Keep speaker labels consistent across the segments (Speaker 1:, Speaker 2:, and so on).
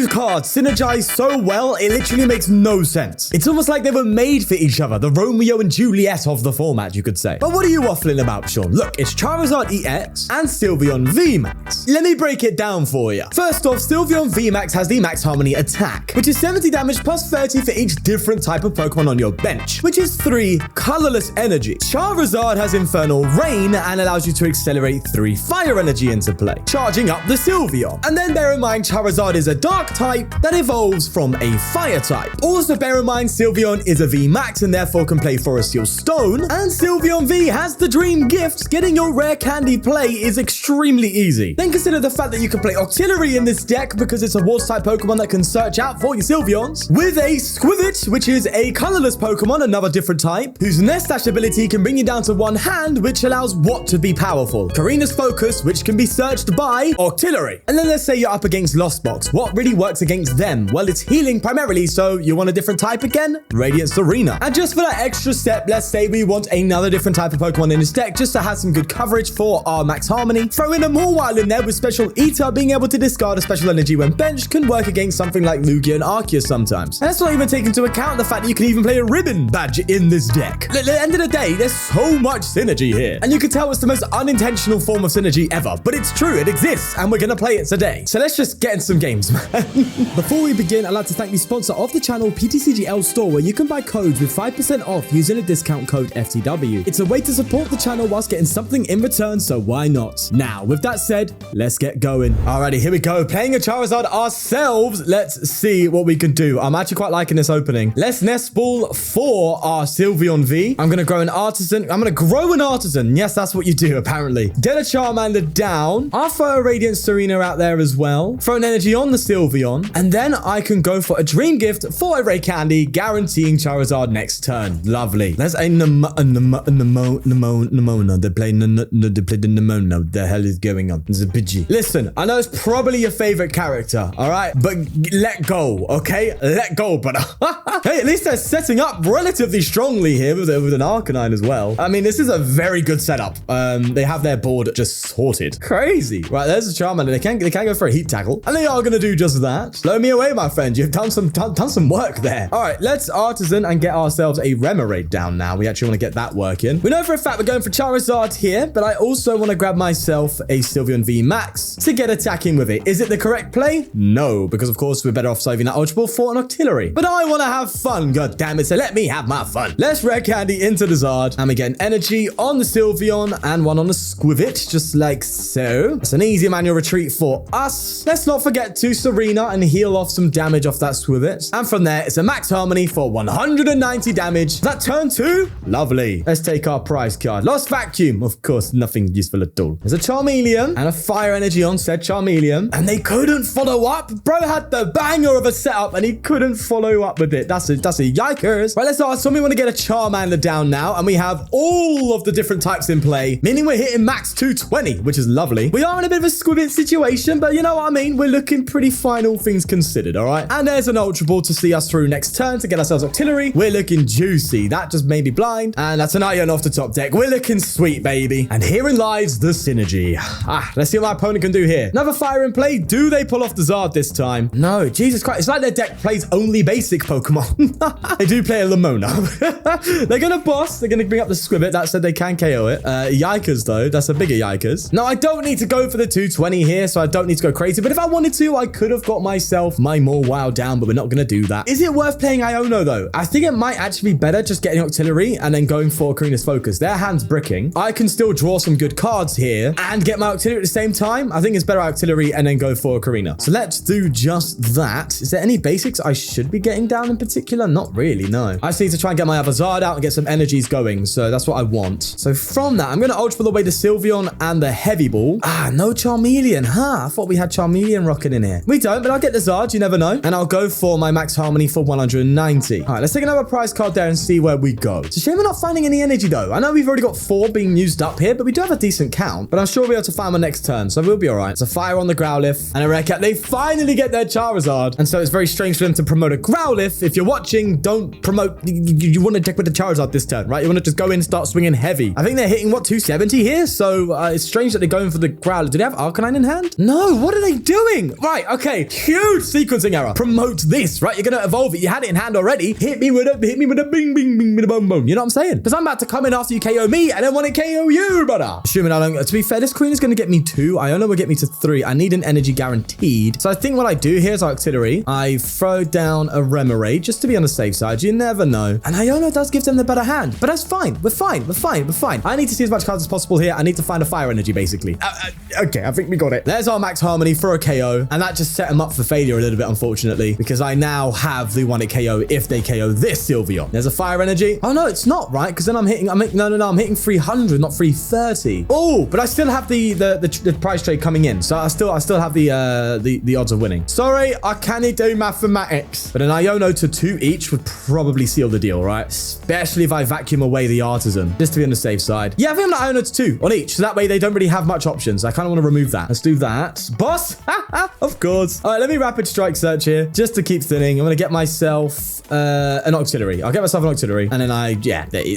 Speaker 1: two cards synergize so well, it literally makes no sense. It's almost like they were made for each other, the Romeo and Juliet of the format, you could say. But what are you waffling about, Sean? Look, it's Charizard EX and Sylveon VMAX. Let me break it down for you. First off, Sylveon VMAX has the Max Harmony attack, which is 70 damage plus 30 for each different type of Pokemon on your bench, which is 3 colorless energy. Charizard has Infernal Rain and allows you to accelerate 3 fire energy into play, charging up the Sylveon. And then bear in mind, Charizard is a dark type that evolves from a fire type. Also bear in mind, Sylveon is a VMAX and therefore can play Forest Seal Stone, and Sylveon V has the dream gift. Getting your rare candy play is extremely easy. Then consider the fact that you can play Octillery in this deck because it's a Water type Pokemon that can search out for your Sylveons, with a Skwovet, which is a colorless Pokemon, another different type, whose Nest Dash ability can bring you down to 1 hand, which allows what to be powerful. Korrina's Focus, which can be searched by Octillery. And then let's say you're up against Lost Box. What really works against them? Well, it's healing primarily, so you want a different type again? Radiant Tsareena. And just for that extra step, let's say we want another different type of Pokemon in this deck just to have some good coverage for our Max Harmony. Throw in a Mawile in there with Special Eater. Being able to discard a special energy when benched can work against something like Lugia and Arceus sometimes. And let's not even take into account the fact that you can even play a Ribbon Badge in this deck. At the end of the day, there's so much synergy here. And you can tell it's the most unintentional form of synergy ever, but it's true, it exists, and we're gonna play it today. So let's just get in some games, man. Before we begin, I'd like to thank the sponsor of the channel, ptcgl store, where you can buy codes with 5% off using the discount code FTW. It's a way to support the channel whilst getting something in return, so why not? Now, with that said, let's get going. Alrighty, here we go. Playing a Charizard ourselves. Let's see what we can do. I'm actually quite liking this opening. Let's Nest Ball for our Sylveon V. I'm gonna grow an Artazon. Yes, that's what you do, apparently. Get a Charmander down. I'll throw a Radiant Tsareena out there as well. Throw an energy on the Sylveon. And then I can go for a Dream Gift for a Rare Candy, guaranteeing Charizard next turn. Lovely. There's a Nemona. They play the Nemona. The hell is going on? It's a Pidgey. Listen, I know it's probably your favorite character, all right? But let go, okay? Let go, brother. Hey, at least they're setting up relatively strongly here with an Arcanine as well. I mean, this is a very good setup. They have their board just sorted. Crazy. Right, there's a Charmander. They can't go for a Heat Tackle. And they are going to do just that. Blow me away, my friend. You've done some work there. All right, let's Artazon and get ourselves a Remoraid down now. We actually want to get that working. We know for a fact we're going for Charizard here, but I also want to grab myself a Sylveon VMAX to get attacking with it. Is it the correct play? No, because of course we're better off saving that Ultra Ball for an Octillery. But I want to have fun, god damn it, so let me have my fun. Let's Rare Candy into the Zard, and we get an energy on the Sylveon and one on the Skwovet, just like so. It's an easy manual retreat for us. Let's not forget to Tsareena and heal off some damage off that Skwovet. And from there, it's a Max Harmony for 190 damage. That turn 2? Lovely. Let's take our prize card. Lost Vacuum. Of course, nothing useful at all. There's a Charmeleon and a Fire Energy on said Charmeleon. And they couldn't follow up. Bro had the banger of a setup and he couldn't follow up with it. That's a yikers. Right, let's ask. So we want to get a Charmander down now. And we have all of the different types in play, meaning we're hitting max 220, which is lovely. We are in a bit of a Skwovet situation, but you know what I mean? We're looking pretty fine, all things considered, all right? And there's an Ultra Ball to see us through next turn to get ourselves Octillery. We're looking juicy. That just made me blind. And that's an Iono off the top deck. We're looking sweet, baby. And herein lies the synergy. Let's see what my opponent can do here. Another fire in play. Do they pull off the Zard this time? No, Jesus Christ. It's like their deck plays only basic Pokemon. They do play a Lamona. They're going to boss. They're going to bring up the Skwovet. That said they can KO it. Yikers, though. That's a bigger Yikers. No, I don't need to go for the 220 here, so I don't need to go crazy. But if I wanted to, I could have got myself my Mawile down, but we're not going to do that. Is it worth playing Iono, though? I think it might actually be better just getting Octillery and then going for Korrina's Focus. Their hand's bricking. I can still draw some good cards here and get my Octillery at the same time. I think it's better Octillery and then go for Korrina. So let's do just that. Is there any basics I should be getting down in particular? Not really, no. I just need to try and get my other Zard out and get some energies going. So that's what I want. So from that, I'm going to Ultra Ball away the Sylveon and the Heavy Ball. No Charmeleon, huh? I thought we had Charmeleon rocking in here. We don't, but I'll get the Zard, you never know. And I'll go for my Max Harmony for 190. All right, let's take another prize card there and see where we go. It's a shame we're not finding any energy, though. I know we've already got 4 being used up here, but we do have a decent count. But I'm sure we'll be able to find my next turn, so we'll be all right. It's a Fire on the Growlithe and a Rare Cat. They finally get their Charizard. And so it's very strange for them to promote a Growlithe. If you're watching, don't promote. You want to deck with the Charizard this turn, right? You want to just go in and start swinging heavy. I think they're hitting, what, 270 here? So it's strange that they're going for the Growlithe. Do they have Arcanine in hand? No, what are they doing? Right, okay. huge sequencing error. Promote this, right? You're going to evolve it. You had it in hand already. Hit me with a bing, bing, with a boom, boom. You know what I'm saying? Because I'm about to come in after you KO me and then want to KO you, brother. Assuming I don't, to be fair, this queen is going to get me 2. Iono will get me to 3. I need an energy guaranteed. So I think what I do here is Octillery. I throw down a Remoraid just to be on the safe side. You never know. And Iono does give them the better hand, but that's fine. We're fine. I need to see as much cards as possible here. I need to find a fire energy, basically. Okay, I think we got it. There's our max harmony for a KO, and that just set him up for failure a little bit, unfortunately, because I now have the one at KO if they KO this Sylveon. There's a fire energy. Oh no, it's not, right? Because then I'm hitting 300, not 330. Oh, but I still have the price trade coming in, so I still have the odds of winning. Sorry, I can't do mathematics, but an Iono to 2 each would probably seal the deal, right? Especially if I vacuum away the Artazon, just to be on the safe side. Yeah, I think I'm an Iono to 2 on each, so that way they don't really have much options. I kind of want to remove that. Let's do that. Boss! Of course. All right, let me rapid strike search here, just to keep thinning. I'm going to get myself an Octillery. I'll get myself an Octillery, and then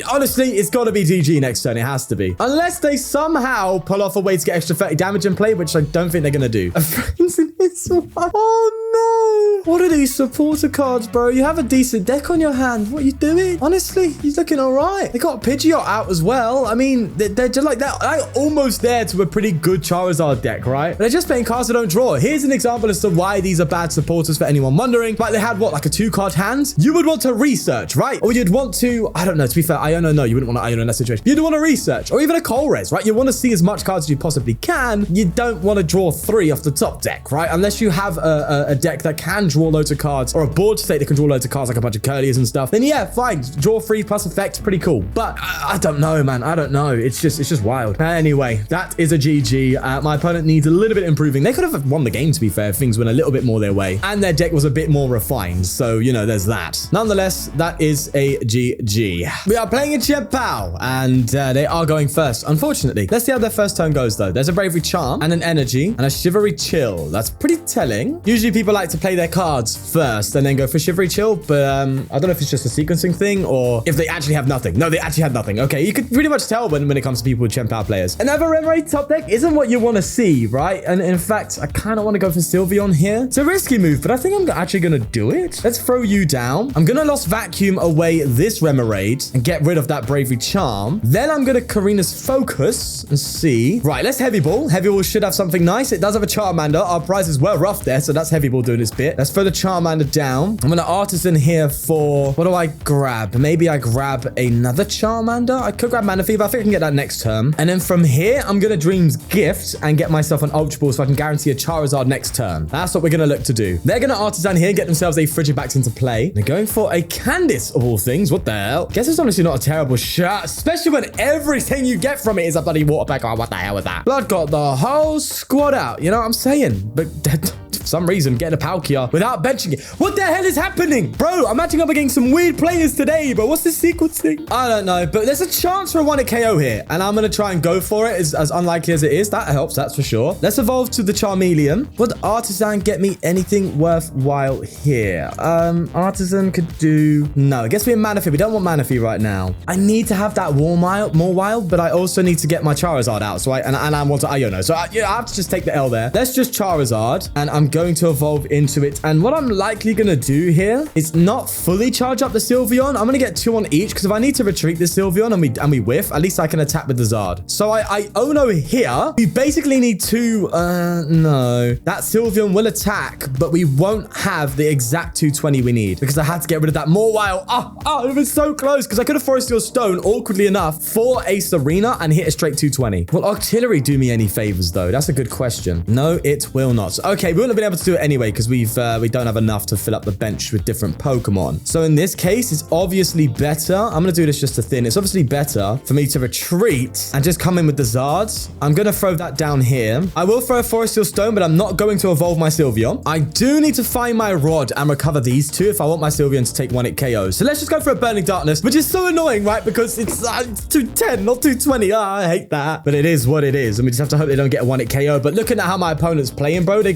Speaker 1: honestly, it's got to be DG next turn. It has to be. Unless they somehow pull off a way to get extra 30 damage in play, which I don't think they're going to do. A friend's in this one. Oh, no. What are these supporter cards, bro? You have a decent deck on your hand. What are you doing? Honestly, he's looking all right. They got Pidgeot out as well. I mean, they're just like that. I'm almost there to a pretty good Charizard deck, right? But they're just playing cards that don't draw. Here's an example as to why these are bad supporters for anyone wondering. But they had, what, like a 2-card hand? You would want to research, right? Or you'd want to, I don't know, to be fair, Iono, no, you wouldn't want to Iono in that situation. You'd want to research, or even a Colress, right? You want to see as much cards as you possibly can. You don't want to draw 3 off the top deck, right? Unless you have a deck that can draw loads of cards, or a board state that can draw loads of cards, like a bunch of Curlies and stuff, then yeah, fine. Draw 3 plus effect, pretty cool. But I don't know, man. I don't know. It's just wild. Anyway, that is a GG. My opponent needs a little bit improving. They could have won the game, to be fair, if things went a little bit more their way. And their deck was a bit more refined. So, you know, there's that. Nonetheless, that is a GG. We are playing in PAL, and they are going first, unfortunately. Let's see how their first turn goes, though. There's a Bravery Charm, and an Energy, and a Shivery Chill. That's pretty telling. Usually people like to play their cards first, and then go for Shivery Chill, but I don't know if it's just a sequencing thing, or if they actually have nothing. No, they actually had nothing. Okay, you could pretty much tell when it comes to people with PAL players. Another Remoraid top deck isn't what you want to see, right? And in fact, I kind of want to go for Sylveon here. It's a risky move, but I think I'm actually going to do it. Let's throw you down. I'm going to Lost Vacuum away this Remoraid and get rid of that Bravery Charm. Then I'm going to Korrina's Focus and see. Right, let's Heavy Ball. Heavy Ball should have something nice. It does have a Charmander. Our prizes were rough there, so that's Heavy Ball doing this bit. Let's throw the Charmander down. I'm going to Artazon here for... What do I grab? Maybe I grab another Charmander. I could grab Manaphy, but I think I can get that next turn. And then from here, I'm going to Dream's Gift and get myself an Ultra Ball so I can guarantee a Charizard next turn. That's what we're going to look to do. They're going to Artazon here and get themselves a Frigibax into play. They're going for a Candice of all things. What the hell? Guess it's honestly not a terrible shot, especially when everything you get from it is a bloody water pack. Oh, what the hell was that? Blood got the whole squad out. You know what I'm saying? But for some reason, getting a Palkia without benching it. What the hell is happening? Bro, I'm matching up against some weird players today, but what's this sequencing? I don't know, but there's a chance for a 1 at KO here, and I'm going to try and go for it, as unlikely as it is. That helps, that's for sure. Let's evolve to the Charmeleon. Would Artazon get me anything worthwhile here? Artazon could do... No, I guess we're Manaphy. We don't want Manaphy right now. I need to have that Mawile, but I also need to get my Charizard out, so I want to Iono. So I have to just take the L there. Let's just Charizard, and I'm going to evolve into it. And what I'm likely going to do here is not fully charge up the Sylveon. I'm going to get 2 on each, because if I need to retreat the Sylveon and we whiff, at least I can attack with the Zard. So I Iono here. We basically need 2. No. That Sylveon will attack, but we won't have the exact 220 we need, because I had to get rid of that Mawile. Oh, it was so close, because I could have Forest Steel Stone, awkwardly enough, for a Tsareena and hit a straight 220. Will Octillery do me any favors, though? That's a good question. No, it will not. Okay, we wouldn't have been able to do it anyway, because we don't have enough to fill up the bench with different Pokemon. So in this case, it's obviously better. I'm going to do this just to thin. It's obviously better for me to retreat and just come in with the Zards. I'm going to throw that down here. I will throw a Forest Steel Stone, but I'm not going to evolve my Sylveon. I do need to find my Rod and recover these 2 if I want my Sylveon to take 1 at KO. So let's just go for a Burning Darkness, which is so annoying, right? Because it's 210, not 220. I hate that. But it is what it is. And we just have to hope they don't get a 1 at KO. But looking at how my opponent's playing, bro, they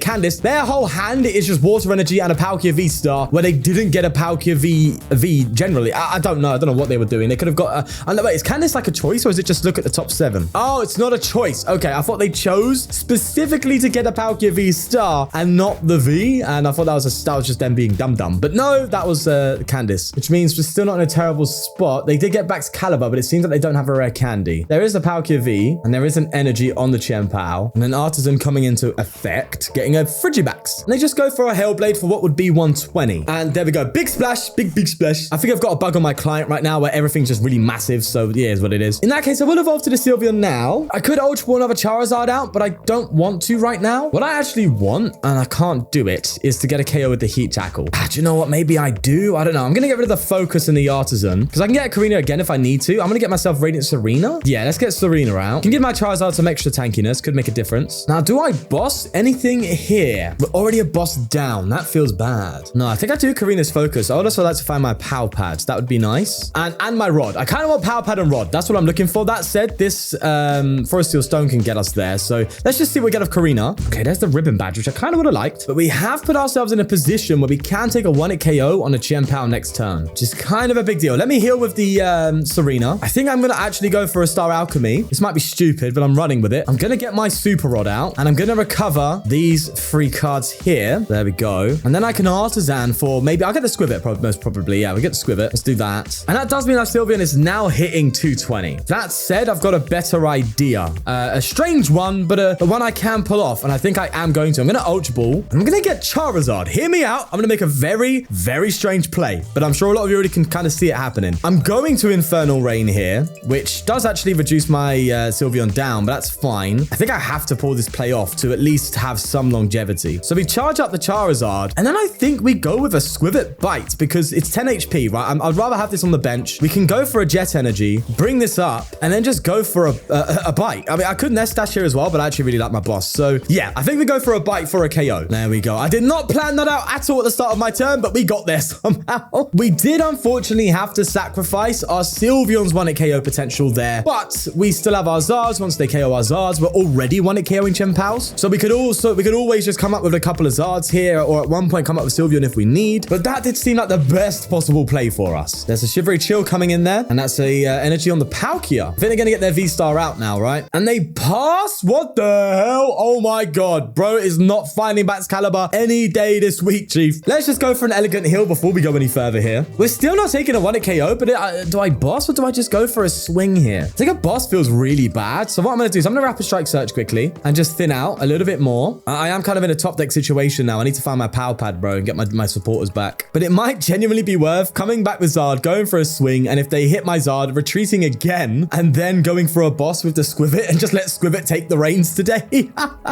Speaker 1: Candice, their whole hand is just Water Energy and a Palkia V-Star, where they didn't get a Palkia V generally. I don't know. I don't know what they were doing. They could have got wait, is Candice like a choice, or is it just look at the top 7? Oh, it's not a choice. Okay, I thought they chose specifically to get a Palkia V-Star and not the V, and I thought that was just them being dumb. But no, that was Candice, which means we're still not in a terrible spot. They did get back Caliber, but it seems like they don't have a rare candy. There is a Palkia V, and there is an energy on the Pal, and an Artazon coming into effect, getting a Frigibax. And they just go for a Hellblade for what would be 120. And there we go. Big splash, big splash. I think I've got a bug on my client right now where everything's just really massive, so yeah, is what it is. In that case, I will evolve to the Sylveon now. I could Ultra Ball another Charizard out, but I don't want to right now. What I actually want, and I can't do it, is to get a KO with the Heat Tackle. Do you know what? Maybe I do. I don't know. I'm going to get rid of the Focus and the Artazon, because I can get a Korrina again if I need to. I'm going to get myself Radiant Tsareena. Yeah, let's get Tsareena out. Can give my Charizard some extra tankiness. Could make a difference. Now, do I boss anything here? We're already a boss down. That feels bad. No, I think I do Korrina's Focus. I would also like to find my Pal Pads. That would be nice. And my Rod. I kind of want Pal Pad and Rod. That's what I'm looking for. That said, this Forest Steel Stone can get us there. So let's just see what we get of Korrina. Okay, there's the Ribbon Badge, which I kind of would have liked. But we have put ourselves in a position where we can take a 1-hit KO on a Pal next turn, which is kind of a big deal. Let me heal with the Tsareena. I think I'm going to actually go for a Star Alchemy. This might be stupid, but I'm running with it. I'm going to get my Super Rod out, and I'm going to recover these 3 cards here. There we go. And then I can Artazan for maybe... I'll get the Skwovet, most probably. Yeah, we'll get the Skwovet. Let's do that. And that does mean our Sylveon is now hitting 220. That said, I've got a better idea. A strange one, but a one I can pull off, and I think I am going to. I'm going to Ultra Ball, and I'm going to get Charizard. Hear me out. I'm going to make a very, very strange play, but I'm sure a lot of you already can kind of see it happening. I'm going to Infernal Rain here, which does actually reduce my Sylveon down, but that's fine. I think I have to pull this play off to at least have some longevity. So we charge up the Charizard, and then I think we go with a Skwovet Bite because it's 10 HP, right? I'd rather have this on the bench. We can go for a Jet Energy, bring this up, and then just go for a Bite. I mean, I could Nest Dash here as well, but I actually really like my boss. So yeah, I think we go for a Bite for a KO. There we go. I did not plan that out at all at the start of my turn, but we got there somehow. We did unfortunately have to sacrifice our Sylveon's 1-hit KO potential there, but we still have our Zards. Once they KO our Zards, we're already 1-hit KOing Pals. So we could always just come up with a couple of Zards here, or at one point come up with Sylveon if we need. But that did seem like the best possible play for us. There's a Shivery Chill coming in there, and that's a energy on the Palkia. I think they're gonna get their V-Star out now, right? And they pass? What the hell? Oh my god, bro is not finding back Caliber any day this week, Chief. Let's just go for an Elegant Heal before we go any further here. We're still not taking a 1-hit KO, but do I boss or do I just go for a swing here? I think a boss feels really bad. So what I'm going to do is I'm going to Rapid Strike Search quickly and just thin out a little bit more. I am kind of in a top deck situation now. I need to find my Pal Pad, bro, and get my supporters back. But it might genuinely be worth coming back with Zard, going for a swing, and if they hit my Zard, retreating again, and then going for a boss with the Skwovet and just let Skwovet take the reins today.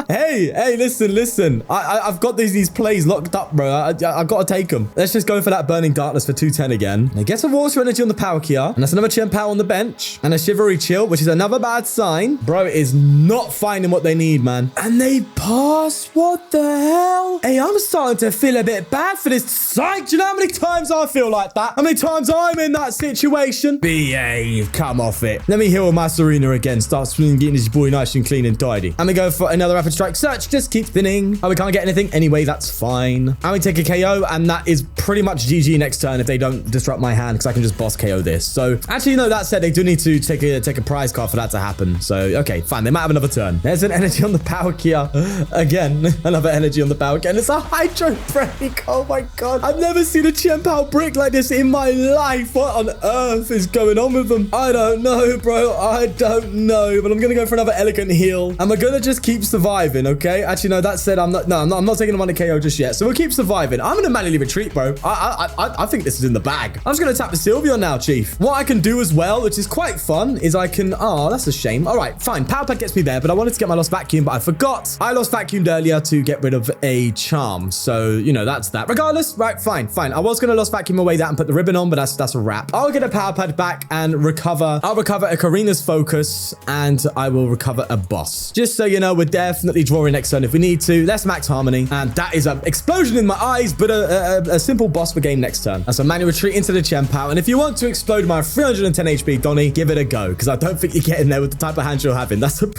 Speaker 1: Hey, listen. I've got these plays locked up, bro. I've got to take them. Let's just go for that Burning Darkness for 210 again. They get a Water Energy on the Palkia, and that's another Pal on the bench, and a Shivery Chill, which is another bad sign. Bro is not finding what they need, man. And they pass? What the hell? Hey, I'm starting to feel a bit bad for this psych. Do you know how many times I feel like that? How many times I'm in that situation? Behave. Come off it. Let me heal my Tsareena again. Start swinging, getting this boy nice and clean and tidy. And we go for another Rapid Strike Search. Just keep thinning. Oh, we can't get anything. Anyway, that's fine. And we take a KO, and that is pretty much GG next turn if they don't disrupt my hand, because I can just boss KO this. So actually, no, that said, they do need to take a prize card for that to happen. So okay, fine. They might have another turn. There's an energy on the Palkia. Again, another energy on the Palkia. And it's a Hydro Break. Oh my god. I've never seen a Pal brick like this in my life. What on earth is going on with them? I don't know, bro. I don't know. But I'm going to go for another Elegant Heal. And we're going to just keep surviving, okay? Actually, no, that said, I'm not taking a 1-hit KO just yet. So we'll keep surviving. I'm going to manually retreat, bro. I think this is in the bag. I'm just going to tap the Sylveon now, Chief. What I can do as well, which is quite fun, is I can... Oh, that's a shame. All right, fine. Pal Pad gets me there, but I wanted to get my Lost Vacuum, but I forgot. I Lost Vacuumed earlier to get rid of a Charm. So, you know, that's that. Regardless, right, fine. I was going to Lost Vacuum away that and put the ribbon on, but that's a wrap. I'll get a Pal Pad back and recover. I'll recover a Korrina's Focus, and I will recover a boss. Just so you know, we're definitely drawing next turn if we need to. Let's max Harmony. And that is an explosion in my eyes, but a simple boss for game next turn. That's a manual retreat into the Pal. And if you want to explode my 310 HP, Donnie, give it a go, because I don't think you're getting there with the type of hand you're having. That's a...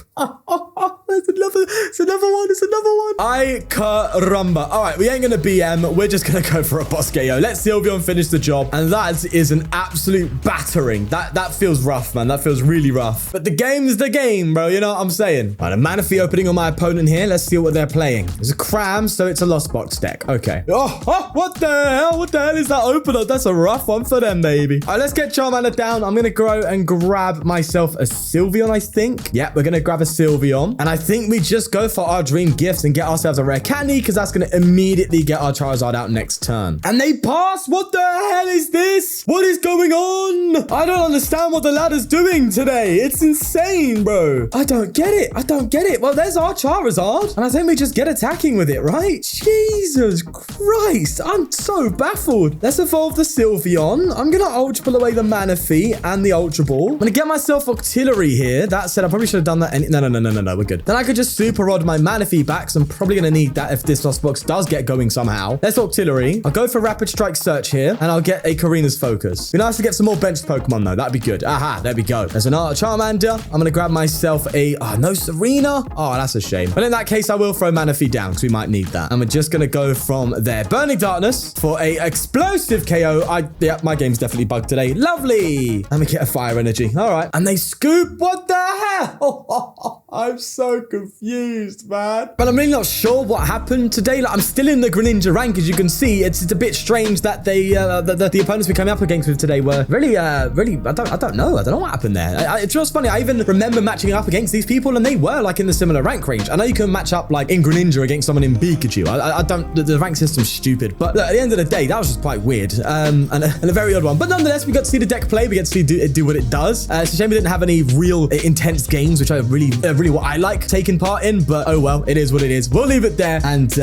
Speaker 1: It's another one. I caramba. All right, we ain't gonna BM. We're just gonna go for a boss KO. Let Sylveon finish the job. And that is an absolute battering. That feels rough, man. That feels really rough. But the game's the game, bro. You know what I'm saying? All right, a Manaphy opening on my opponent here. Let's see what they're playing. It's a cram, so it's a Lost Box deck. Okay. Oh, what the hell? What the hell is that opener? That's a rough one for them, baby. All right, let's get Charmander down. I'm gonna go and grab myself a Sylveon, I think. Yep, we're gonna grab a Sylveon. And I think we just go for our dream gifts and get ourselves a rare candy, because that's gonna immediately get our Charizard out next turn. And they pass. What the hell is this? What is going on? I don't understand what the ladder's doing today. It's insane, bro. I don't get it. Well, there's our Charizard. And I think we just get attacking with it, right? Jesus Christ. I'm so baffled. Let's evolve the Sylveon. I'm gonna Ultra Ball away the Manaphy and the Ultra Ball. I'm gonna get myself Octillery here. That said, I probably should have done that. No, we're good. Then I could just Super Rod my Manaphy back, so I'm probably gonna need that if this Lost Box does get going somehow. Let's Octillery. I'll go for Rapid Strike Search here, and I'll get a Korrina's Focus. Be nice to get some more benched Pokemon, though. That'd be good. Aha, there we go. There's an Charmander. I'm gonna grab myself a... Oh, no Tsareena. Oh, that's a shame. But in that case, I will throw Manaphy down, because we might need that. And we're just gonna go from there. Burning Darkness for a explosive KO. Yeah, my game's definitely bugged today. Lovely. Let me get a Fire Energy. All right. And they scoop. What the hell? I'm so confused, man. But I'm really not sure what happened today. Like, I'm still in the Greninja rank, as you can see. It's a bit strange that they, the opponents we came up against with today were really, I don't know. I don't know what happened there. It's just funny. I even remember matching up against these people, and they were like in the similar rank range. I know you can match up like in Greninja against someone in Pikachu. I don't. The rank system's stupid. But look, at the end of the day, that was just quite weird, and a very odd one. But nonetheless, we got to see the deck play. We get to see it do what it does. It's a shame we didn't have any real intense games, which I really what I like taking part in. But oh well, it is what it is. We'll leave it there. And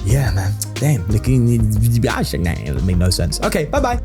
Speaker 1: yeah, man. Damn, it made no sense. Okay, bye-bye.